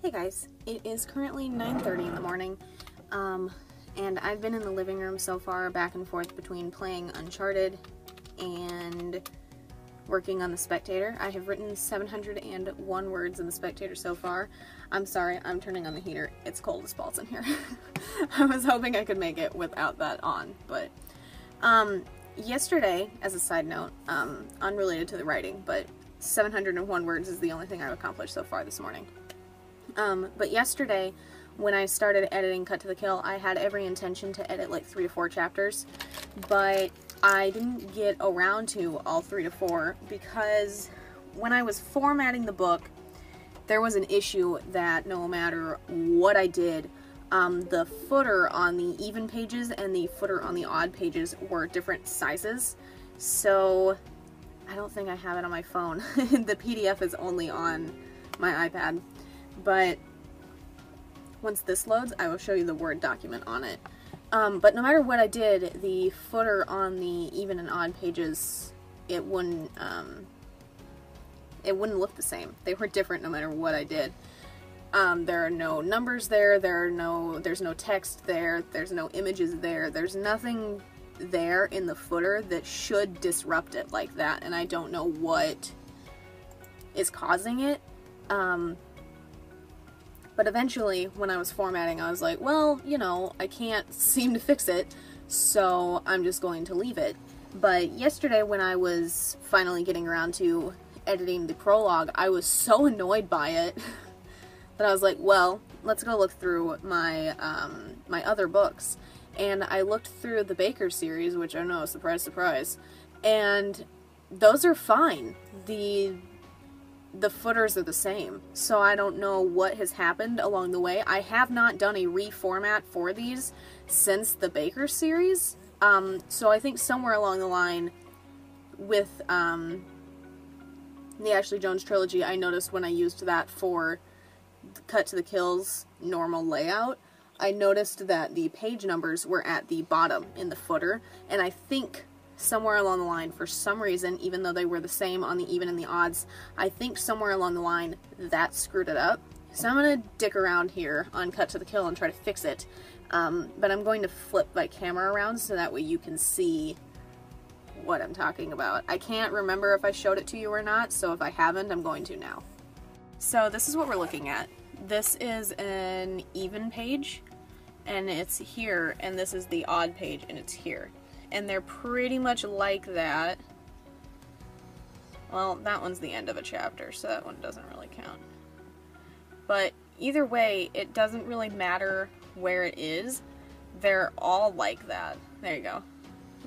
Hey guys, it is currently 9:30 in the morning, and I've been in the living room so far back and forth between playing Uncharted and working on The Spectator. I have written 701 words in The Spectator so far. I'm sorry, I'm turning on the heater. It's cold as balls in here. I was hoping I could make it without that on, but yesterday, as a side note, unrelated to the writing, but 701 words is the only thing I've accomplished so far this morning. But yesterday, when I started editing Cut to the Kill, I had every intention to edit like 3 to 4 chapters, but I didn't get around to all 3 to 4 because when I was formatting the book, there was an issue that no matter what I did, the footer on the even pages and the footer on the odd pages were different sizes. So I don't think I have it on my phone. The PDF is only on my iPad. But once this loads, I will show you the Word document on it. But no matter what I did, the footer on the even and odd pages, it wouldn't look the same. They were different no matter what I did. There are no numbers there, there's no text there, there's no images there, there's nothing there in the footer that should disrupt it like that, and I don't know what is causing it. But eventually, when I was formatting, I was like, well, you know, I can't seem to fix it, so I'm just going to leave it. But yesterday, when I was finally getting around to editing the prologue, I was so annoyed by it that I was like, well, let's go look through my, my other books. And I looked through the Baker series, which I know, surprise, surprise, and those are fine. The footers are the same, so I don't know what has happened along the way. I have not done a reformat for these since the Baker series, so I think somewhere along the line with the Ashley Jones trilogy, I noticed when I used that for Cut to the Kill's normal layout, I noticed that the page numbers were at the bottom in the footer, and I think somewhere along the line, for some reason, even though they were the same on the even and the odds, I think somewhere along the line that screwed it up. So I'm going to dick around here on Cut to the Kill and try to fix it. But I'm going to flip my camera around so that way you can see what I'm talking about. I can't remember if I showed it to you or not, so if I haven't, I'm going to now. So this is what we're looking at. This is an even page, and it's here, and this is the odd page, and it's here. And they're pretty much like that. Well, that one's the end of a chapter, so that one doesn't really count. But either way, it doesn't really matter where it is. They're all like that. There you go.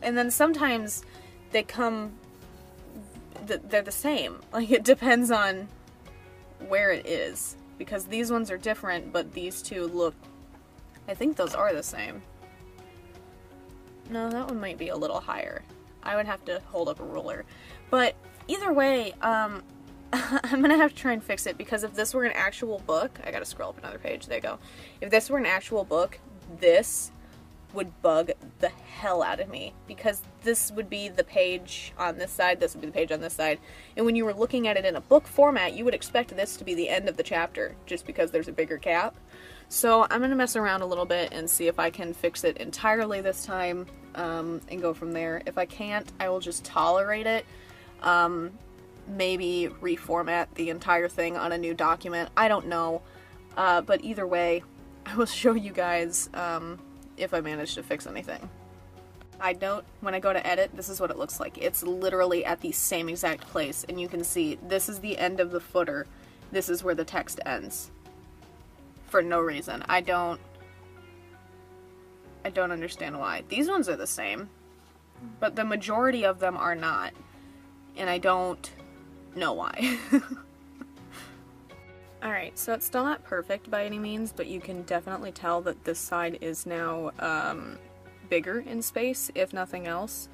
And then sometimes they come, they're the same. Like, it depends on where it is. Because these ones are different, but these two look, I think those are the same. No, that one might be a little higher. I would have to hold up a ruler. But either way, I'm gonna have to try and fix it, because if this were an actual book, I gotta scroll up another page, there you go. If this were an actual book, this would bug the hell out of me, because this would be the page on this side, this would be the page on this side, and when you were looking at it in a book format, you would expect this to be the end of the chapter, just because there's a bigger cap. So I'm gonna mess around a little bit and see if I can fix it entirely this time, and go from there. If I can't, I will just tolerate it, maybe reformat the entire thing on a new document, I don't know, but either way, I will show you guys, if I manage to fix anything. Side note, when I go to edit, this is what it looks like. It's literally at the same exact place, and you can see, this is the end of the footer, this is where the text ends. For no reason. I don't understand why. These ones are the same, but the majority of them are not, and I don't know why. Alright, so it's still not perfect by any means, but you can definitely tell that this side is now bigger in space, if nothing else,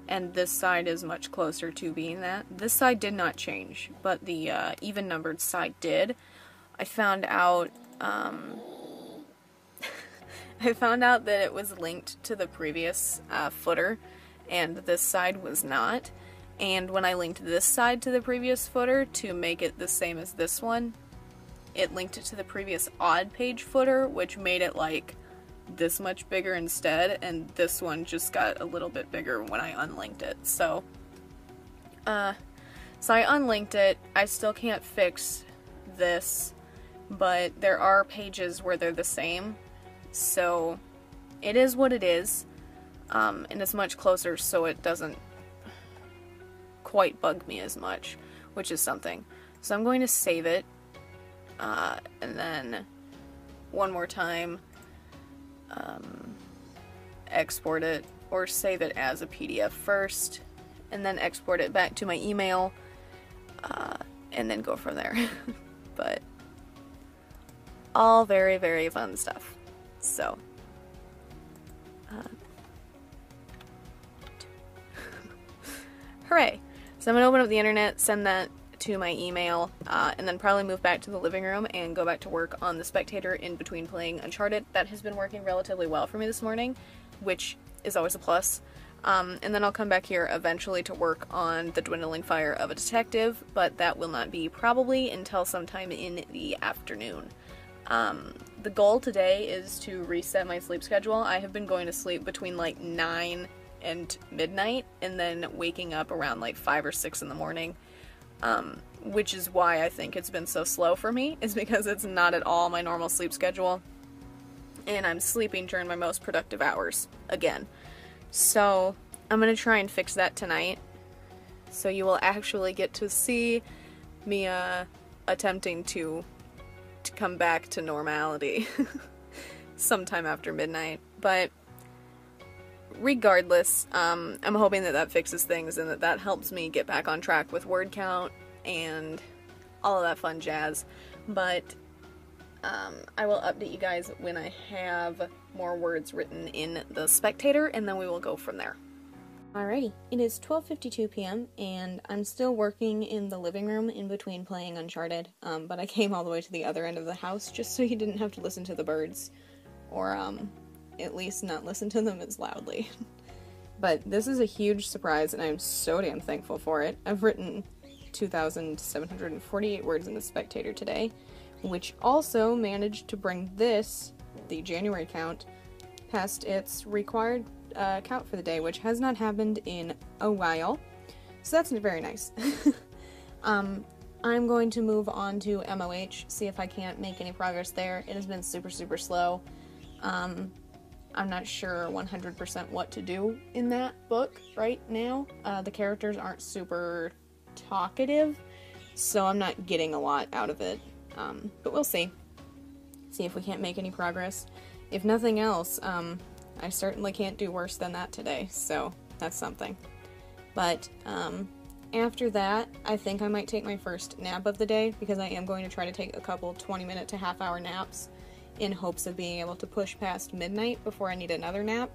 and this side is much closer to being that. This side did not change, but the even numbered side did. I found out I found out that it was linked to the previous footer, and this side was not. And when I linked this side to the previous footer to make it the same as this one, it linked it to the previous odd page footer, which made it like this much bigger instead, and this one just got a little bit bigger when I unlinked it. So I unlinked it. I still can't fix this, but there are pages where they're the same, so it is what it is, and it's much closer, so it doesn't quite bug me as much, which is something. So I'm going to save it, and then one more time export it, or save it as a PDF first, and then export it back to my email, and then go from there. But all very, very fun stuff. So hooray! So I'm gonna open up the internet, send that to my email, and then probably move back to the living room and go back to work on the Spectator in between playing Uncharted. That has been working relatively well for me this morning, which is always a plus. And then I'll come back here eventually to work on the Dwindling Fire of a Detective, but that will not be probably until sometime in the afternoon. The goal today is to reset my sleep schedule. I have been going to sleep between like 9 and midnight, and then waking up around like 5 or 6 in the morning. Which is why I think it's been so slow for me, is because it's not at all my normal sleep schedule, and I'm sleeping during my most productive hours again. So I'm gonna try and fix that tonight, so you will actually get to see me attempting to come back to normality sometime after midnight. But regardless, I'm hoping that that fixes things and that that helps me get back on track with word count and all of that fun jazz. But I will update you guys when I have more words written in the Spectator, and then we will go from there. Alrighty, it is 12:52 p.m. and I'm still working in the living room in between playing Uncharted, but I came all the way to the other end of the house just so you didn't have to listen to the birds, or at least not listen to them as loudly. But this is a huge surprise, and I'm so damn thankful for it. I've written 2,748 words in the Spectator today, which also managed to bring this, the January count, past its required count for the day, which has not happened in a while. So that's very nice. I'm going to move on to MOH, see if I can't make any progress there. It has been super, super slow. I'm not sure 100% what to do in that book right now. The characters aren't super talkative, so I'm not getting a lot out of it. But we'll see. See if we can't make any progress. If nothing else, I certainly can't do worse than that today, so that's something. But after that, I think I might take my first nap of the day, because I am going to try to take a couple 20-minute to half-hour naps in hopes of being able to push past midnight before I need another nap.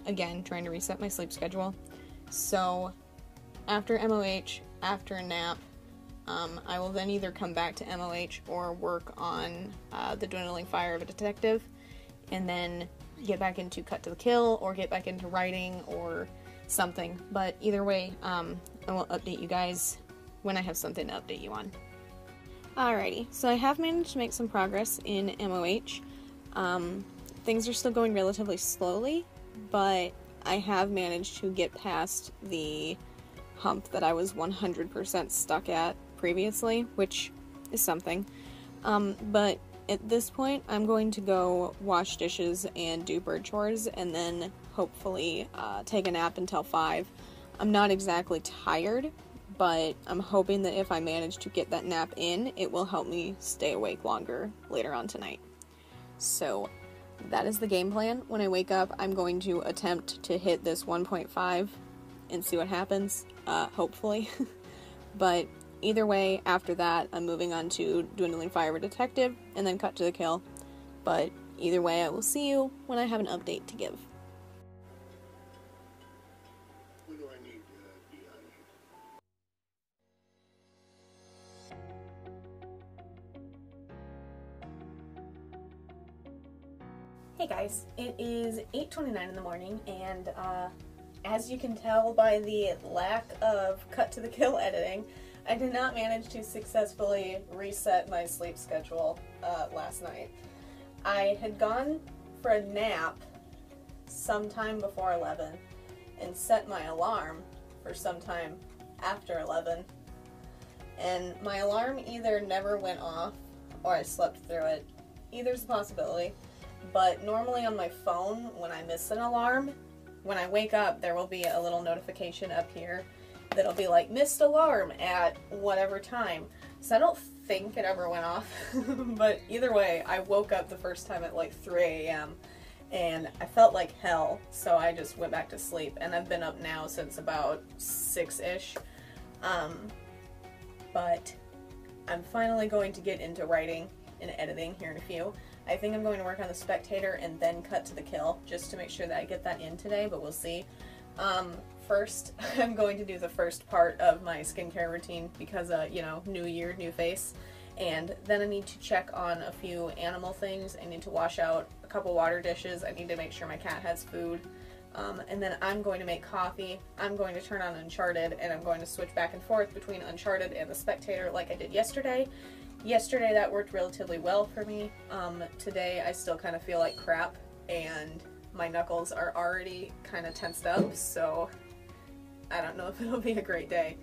Again, trying to reset my sleep schedule. So after MOH, after a nap, I will then either come back to MOH or work on the Dwindling Fire of a Detective, and then get back into Cut to the Kill, or get back into writing, or something. But either way, I will update you guys when I have something to update you on. Alrighty, so I have managed to make some progress in MOH. Things are still going relatively slowly, but I have managed to get past the hump that I was 100% stuck at previously, which is something. But at this point, I'm going to go wash dishes and do bird chores, and then hopefully take a nap until 5. I'm not exactly tired, but I'm hoping that if I manage to get that nap in, it will help me stay awake longer later on tonight. So that is the game plan. When I wake up, I'm going to attempt to hit this 1.5 and see what happens, hopefully. But either way, after that, I'm moving on to Dwindling Fire of a Detective, and then Cut to the Kill. But either way, I will see you when I have an update to give. When do I need to be on here? Hey guys, it is 8:29 in the morning, and as you can tell by the lack of Cut to the Kill editing, I did not manage to successfully reset my sleep schedule last night. I had gone for a nap sometime before 11 and set my alarm for sometime after 11. And my alarm either never went off or I slept through it. Either's a possibility. But normally on my phone, when I miss an alarm, when I wake up, there will be a little notification up here that'll be like, missed alarm at whatever time. So I don't think it ever went off. But either way, I woke up the first time at like 3 a.m. and I felt like hell, so I just went back to sleep. And I've been up now since about 6-ish. But I'm finally going to get into writing and editing here in a few. I think I'm going to work on the Spectator and then cut to the Kill, just to make sure that I get that in today, but we'll see. First, I'm going to do the first part of my skincare routine because, you know, new year, new face. And then I need to check on a few animal things. I need to wash out a couple water dishes. I need to make sure my cat has food. And then I'm going to make coffee. I'm going to turn on Uncharted, and I'm going to switch back and forth between Uncharted and the Spectator like I did yesterday. Yesterday that worked relatively well for me. Today I still kind of feel like crap, and my knuckles are already kind of tensed up, so I don't know if it'll be a great day.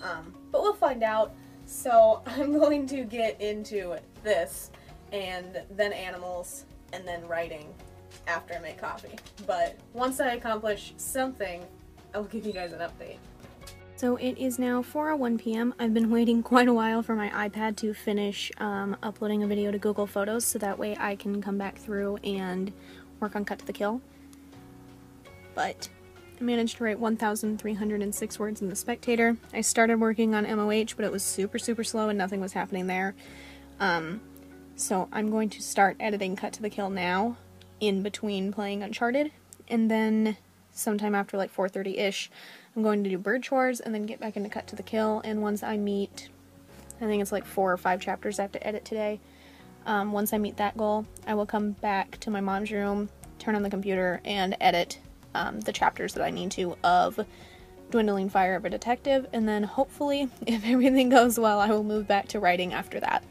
But we'll find out. So I'm going to get into this, and then animals, and then writing after I make coffee. But once I accomplish something, I will give you guys an update. So it is now 4:01 p.m. I've been waiting quite a while for my iPad to finish uploading a video to Google Photos, so that way I can come back through and work on Cut to the Kill. But I managed to write 1,306 words in the Spectator. I started working on MOH, but it was super slow and nothing was happening there. So I'm going to start editing Cut to the Kill now, in between playing Uncharted, and then sometime after like 4:30-ish, I'm going to do bird chores and then get back into Cut to the Kill. And once I meet, I think it's like 4 or 5 chapters I have to edit today. Once I meet that goal, I will come back to my mom's room, turn on the computer, and edit the chapters that I need to of Dwindling Fire of a Detective, and then hopefully, if everything goes well, I will move back to writing after that.